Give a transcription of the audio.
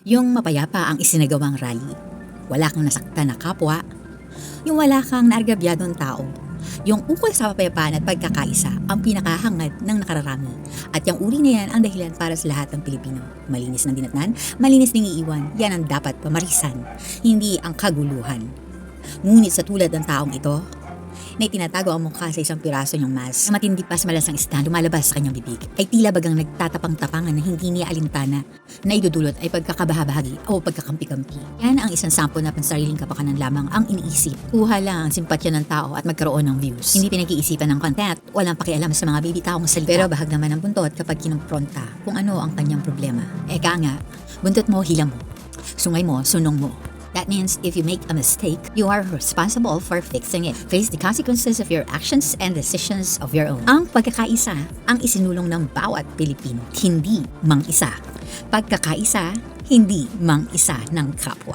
Yung mapayapa ang isinagawang rally. Wala kang nasaktan na kapwa. Yung wala kang naargabyadong tao. Yung ukol sa kapayapaan at pagkakaisa ang pinakahangad ng nakararami. At yung uri na yan ang dahilan para sa lahat ng Pilipino. Malinis ng dinatnan, malinis ng iiwan, yan ang dapat pamarisan, hindi ang kaguluhan. Ngunit sa tulad ng taong ito, na itinatago ang mukha sa isang piraso niyang mask na matindi pa sa malasang isda lumalabas sa kanyang bibig, ay tila bagang nagtatapang-tapangan na hindi niya alintana na idudulot ay pagkakabahabahagi o pagkakampi-kampi. Yan ang isang sample na pansariling kapakanan lamang ang iniisip. Kuha lang ang simpatya ng tao at magkaroon ng views. Hindi pinag-iisipan ng content, walang pakialam sa mga bibitaong salita. Pero bahag naman ang buntot kapag kinumpronta kung ano ang kanyang problema. Eka nga, buntot mo, hila mo. Sungay mo, sunong mo. That means if you make a mistake, you are responsible for fixing it. Face the consequences of your actions and decisions of your own. Ang pagkakaisa ang isinulong ng bawat Pilipino, hindi mang-isa. Pagkakaisa, hindi mang-isa ng kapwa.